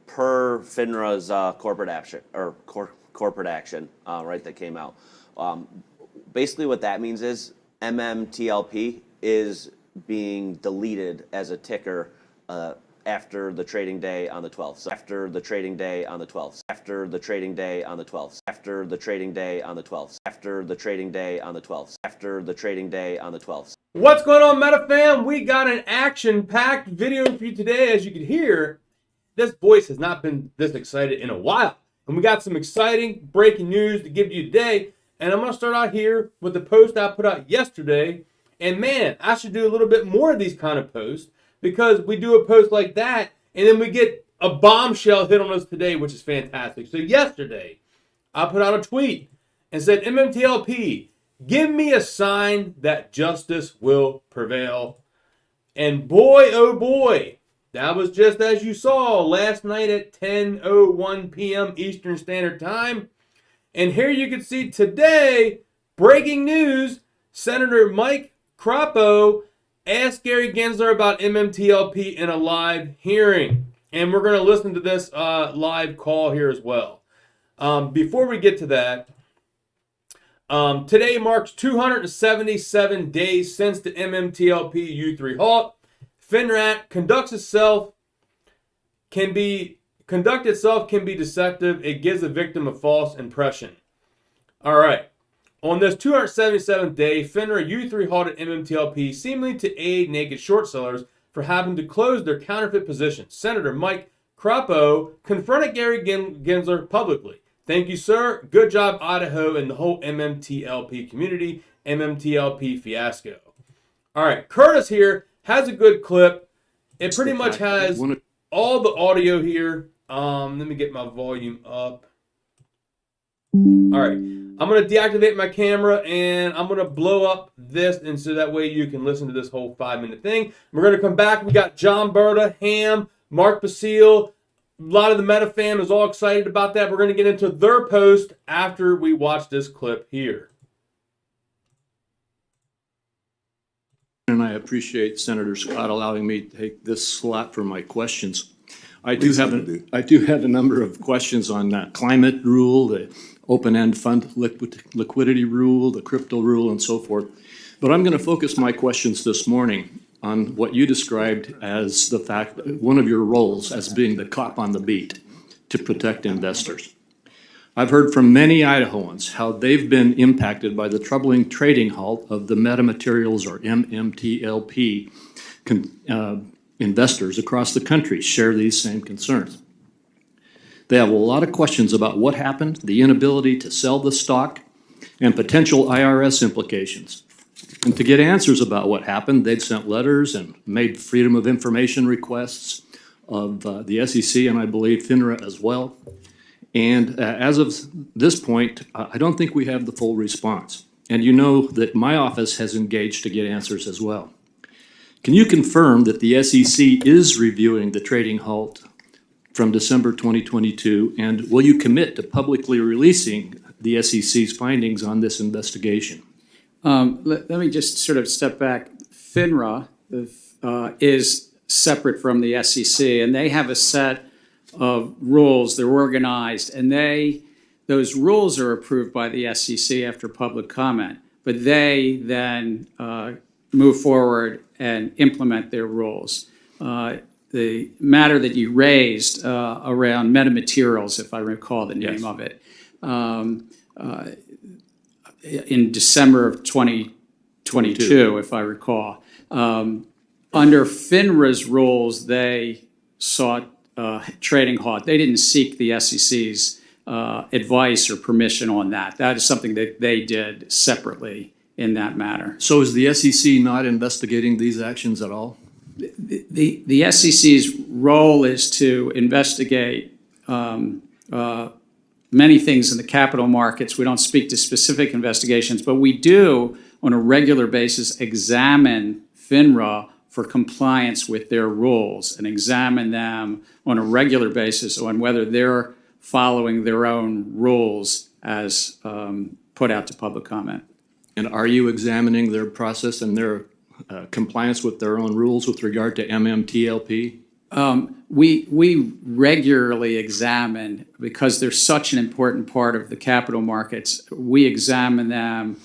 per FINRA's corporate action or corporate action, right, that came out. Basically, what that means is MMTLP is being deleted as a ticker after the trading day on the 12th. So after the trading day on the 12th. After the trading day on the 12th. After the trading day on the 12th. After the trading day on the 12th. After the trading day on the 12th. What's going on, Meta fam? We got an action-packed video for you today. As you can hear, this voice has not been this excited in a while. And we got some exciting breaking news to give you today. And I'm going to start out here with the post I put out yesterday. And man, I should do a little bit more of these kind of posts, because we do a post like that and then we get a bombshell hit on us today, which is fantastic. So yesterday, I put out a tweet and said, MMTLP, give me a sign that justice will prevail. And boy, oh boy, that was just as you saw last night at 10:01 p.m. Eastern Standard Time. And here you can see today, breaking news, Senator Mike Crapo asked Gary Gensler about MMTLP in a live hearing. And we're going to listen to this live call here as well. Before we get to that, today marks 277 days since the MMTLP U3 halt. FINRA conduct itself can be deceptive. It gives the victim a false impression. All right. On this 277th day, FINRA U3 halted MMTLP, seemingly to aid naked short sellers for having to close their counterfeit positions. Senator Mike Crapo confronted Gary Gensler publicly. Thank you, sir. Good job, Idaho, and the whole MMTLP community. MMTLP fiasco. All right, Curtis here has a good clip. It pretty much has all the audio here. Let me get my volume up. All right, I'm going to deactivate my camera and I'm going to blow up this, and so that way you can listen to this whole 5-minute thing. We're going to come back. We got John Berta, Ham, Mark Basile. A lot of the Meta fam is all excited about that. We're going to get into their post after we watch this clip here. And I appreciate Senator Scott allowing me to take this slot for my questions. I do have a number of questions on that climate rule, the open-end fund liquidity rule, the crypto rule, and so forth. But I'm going to focus my questions this morning on what you described as the fact that one of your roles as being the cop on the beat to protect investors. I've heard from many Idahoans how they've been impacted by the troubling trading halt of the metamaterials, or MMTLP, investors across the country share these same concerns. They have a lot of questions about what happened, the inability to sell the stock, and potential IRS implications. And to get answers about what happened, they've sent letters and made Freedom of Information requests of the SEC and I believe FINRA as well. And as of this point, I don't think we have the full response. And you know that my office has engaged to get answers as well. Can you confirm that the SEC is reviewing the trading halt from December 2022, and will you commit to publicly releasing the SEC's findings on this investigation? Let me just sort of step back. FINRA is separate from the SEC, and they have a set of rules. They're organized, and those rules are approved by the SEC after public comment, but they then move forward and implement their rules. The matter that you raised around metamaterials, if I recall the name of it, in December of 2022, if I recall, under FINRA's rules, they sought trading halt. They didn't seek the SEC's advice or permission on that. That is something that they did separately in that matter. So is the SEC not investigating these actions at all? The SEC's role is to investigate many things in the capital markets. We don't speak to specific investigations, but we do on a regular basis examine FINRA for compliance with their rules and examine them on a regular basis on whether they're following their own rules as put out to public comment. And are you examining their process and their compliance with their own rules with regard to MMTLP? We regularly examine, because they're such an important part of the capital markets, we examine them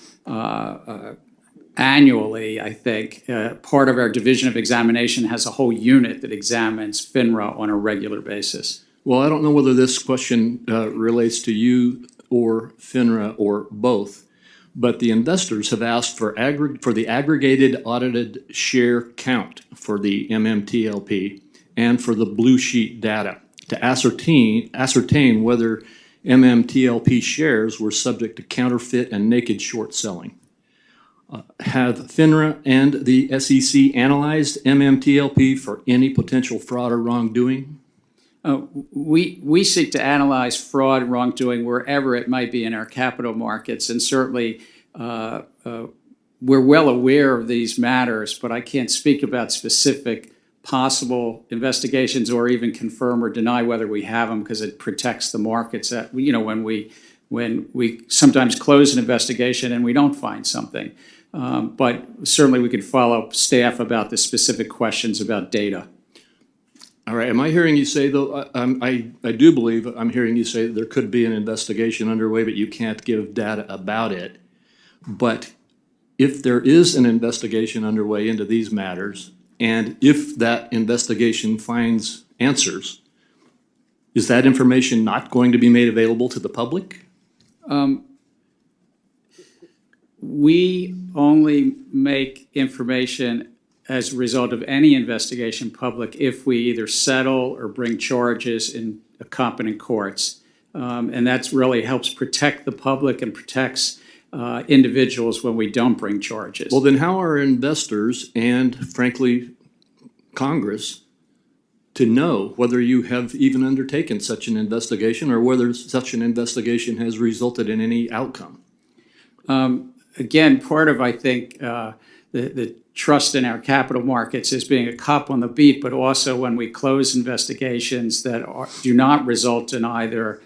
annually, I think. Part of our division of examination has a whole unit that examines FINRA on a regular basis. Well, I don't know whether this question relates to you or FINRA or both, but the investors have asked for the aggregated audited share count for the MMTLP and for the blue sheet data to ascertain whether MMTLP shares were subject to counterfeit and naked short selling. Have FINRA and the SEC analyzed MMTLP for any potential fraud or wrongdoing? We seek to analyze fraud and wrongdoing wherever it might be in our capital markets, and certainly we're well aware of these matters, but I can't speak about specific possible investigations or even confirm or deny whether we have them, because it protects the markets. When we sometimes close an investigation and we don't find something, but certainly we could follow up staff about the specific questions about data. All right. Am I hearing you say, though, I do believe I'm hearing you say that there could be an investigation underway, but you can't give data about it. But if there is an investigation underway into these matters, and if that investigation finds answers, is that information not going to be made available to the public? We only make information as a result of any investigation public if we either settle or bring charges in competent courts. And that really helps protect the public and protects individuals when we don't bring charges. Well, then how are investors and, frankly, Congress to know whether you have even undertaken such an investigation or whether such an investigation has resulted in any outcome? Again, part of, I think, the trust in our capital markets is being a cop on the beat, but also when we close investigations that do not result in either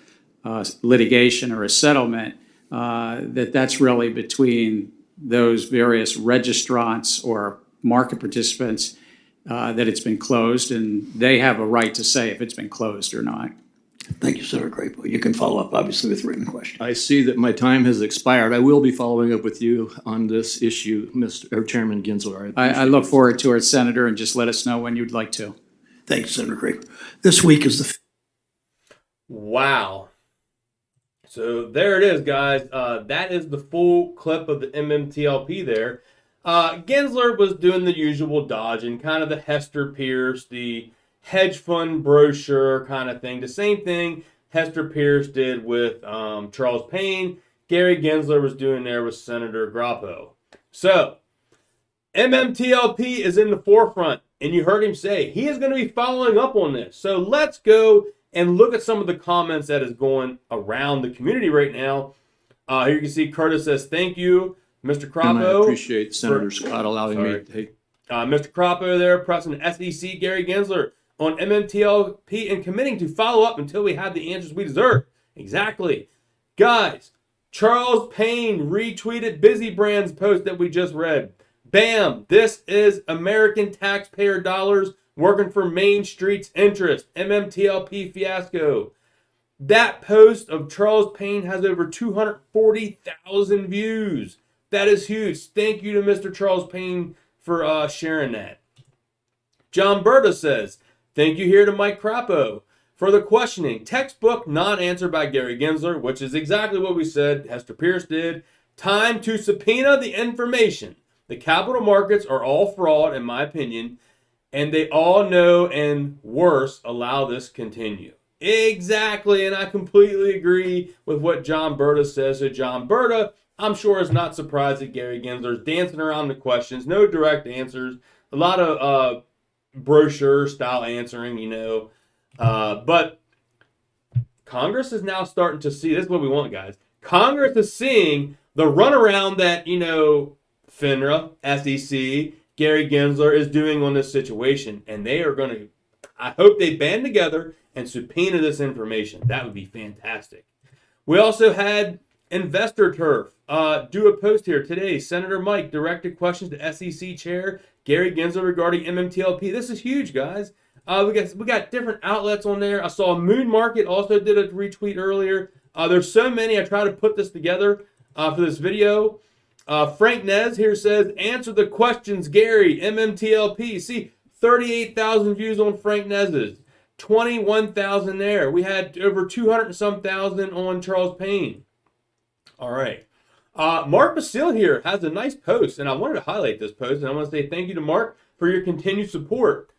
litigation or a settlement, that's really between those various registrants or market participants that it's been closed, and they have a right to say if it's been closed or not. Thank you, Senator Crapo. You can follow up, obviously, with written questions. I see that my time has expired. I will be following up with you on this issue, Chairman Gensler. I look forward to it, Senator, and just let us know when you'd like to. Thank you, Senator Crapo. This week is the... Wow. So there it is, guys. That is the full clip of the MMTLP there. Gensler was doing the usual dodging, kind of the Hester Pierce, the hedge fund brochure kind of thing. The same thing Hester Pierce did with Charles Payne. Gary Gensler was doing there with Senator Crapo. So MMTLP is in the forefront, and you heard him say he is going to be following up on this. So let's go and look at some of the comments that is going around the community right now. Here you can see Curtis says, thank you, Mr. Crapo. And I appreciate Senator Scott allowing me to take... Mr. Crapo there, pressing SEC Gary Gensler on MMTLP and committing to follow up until we have the answers we deserve. Exactly. Guys, Charles Payne retweeted Busy Brand's post that we just read. Bam! This is American taxpayer dollars working for Main Street's interest. MMTLP fiasco. That post of Charles Payne has over 240,000 views. That is huge. Thank you to Mr. Charles Payne for sharing that. John Berta says, thank you here to Mike Crapo for the questioning. Textbook non-answer by Gary Gensler, which is exactly what we said Hester Pierce did. Time to subpoena the information. The capital markets are all fraud, in my opinion, and they all know, and worse, allow this continue. Exactly, and I completely agree with what John Berta says. So John Berta, I'm sure, is not surprised that Gary Gensler is dancing around the questions. No direct answers. A lot of brochure style answering, but Congress is now starting to see, this is what we want, guys. Congress is seeing the runaround that, FINRA, SEC, Gary Gensler is doing on this situation. And they are going to, I hope they band together and subpoena this information. That would be fantastic. We also had Investor Turf do a post here today. Senator Mike directed questions to SEC Chair Gary Gensler regarding MMTLP. This is huge, guys. We got different outlets on there. I saw Moon Market also did a retweet earlier. There's so many. I try to put this together for this video. Frank Nez here says, answer the questions, Gary, MMTLP. See, 38,000 views on Frank Nez's, 21,000 there. We had over 200 and some thousand on Charles Payne. All right. Mark Basile here has a nice post, and I wanted to highlight this post, and I want to say thank you to Mark for your continued support.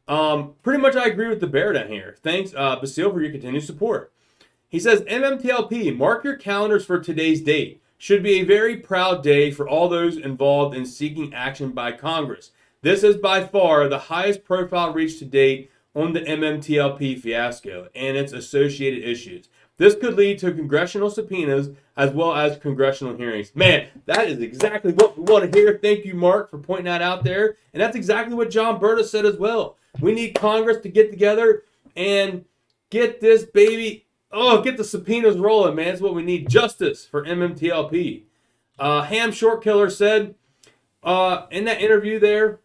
Pretty much I agree with the bear down here. Thanks, Basile, for your continued support. He says, MMTLP, mark your calendars for today's date. Should be a very proud day for all those involved in seeking action by Congress. This is by far the highest profile reached to date on the MMTLP fiasco and its associated issues. This could lead to congressional subpoenas as well as congressional hearings. Man, that is exactly what we want to hear. Thank you, Mark, for pointing that out there. And that's exactly what John Berta said as well. We need Congress to get together and get this baby, get the subpoenas rolling, man. That's what we need. Justice for MMTLP. Ham Short Killer said in that interview there,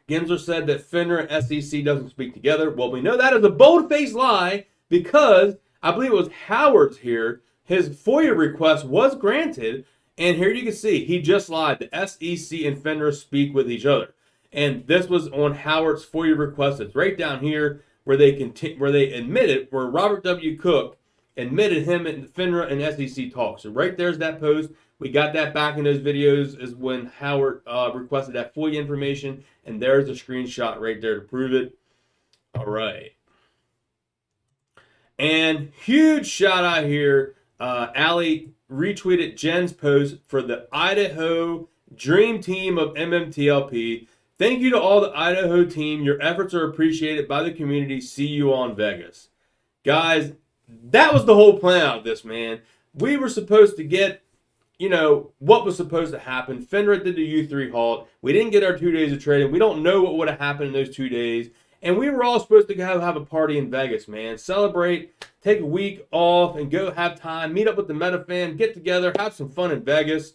Gensler said that FINRA and SEC doesn't speak together. Well, we know that is a bold-faced lie because I believe it was Howard's here. His FOIA request was granted, and here you can see he just lied. The SEC and FINRA speak with each other, and this was on Howard's FOIA request. It's right down here where they admitted, where Robert W. Cook admitted him and FINRA and SEC talk. So right there's that post. We got that back in those videos is when Howard requested that FOIA information, and there's a screenshot right there to prove it. All right. And huge shout out here. Allie retweeted Jen's post for the Idaho Dream Team of MMTLP. Thank you to all the Idaho team. Your efforts are appreciated by the community. See you on Vegas. Guys, that was the whole plan out of this, man. We were supposed to get, what was supposed to happen. FINRA did the U3 halt. We didn't get our 2 days of trading. We don't know what would have happened in those 2 days. And we were all supposed to have a party in Vegas, man. Celebrate, take a week off, and go have time. Meet up with the Meta fam, get together, have some fun in Vegas.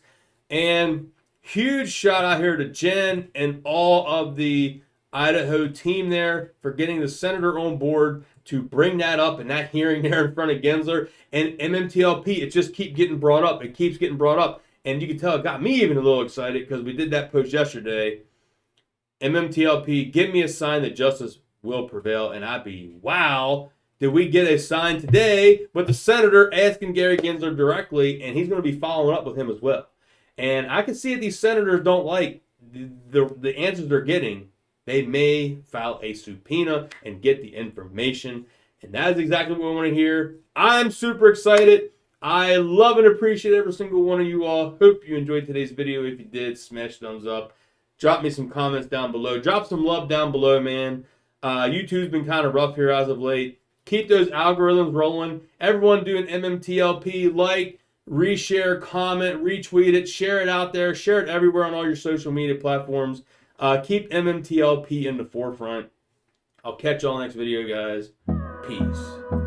And huge shout out here to Jen and all of the Idaho team there for getting the senator on board to bring that up in that hearing there in front of Gensler. And MMTLP, it just keeps getting brought up. It keeps getting brought up. And you can tell it got me even a little excited because we did that post yesterday. MMTLP, give me a sign that justice will prevail. And I'd be, wow, did we get a sign today with the senator asking Gary Gensler directly, and he's going to be following up with him as well. And I can see if these senators don't like the answers they're getting, they may file a subpoena and get the information. And that is exactly what we want to hear. I'm super excited. I love and appreciate every single one of you all. Hope you enjoyed today's video. If you did, smash thumbs up. Drop me some comments down below. Drop some love down below, man. YouTube's been kind of rough here as of late. Keep those algorithms rolling. Everyone doing MMTLP, like, reshare, comment, retweet it, share it out there, share it everywhere on all your social media platforms. Keep MMTLP in the forefront. I'll catch y'all next video, guys. Peace.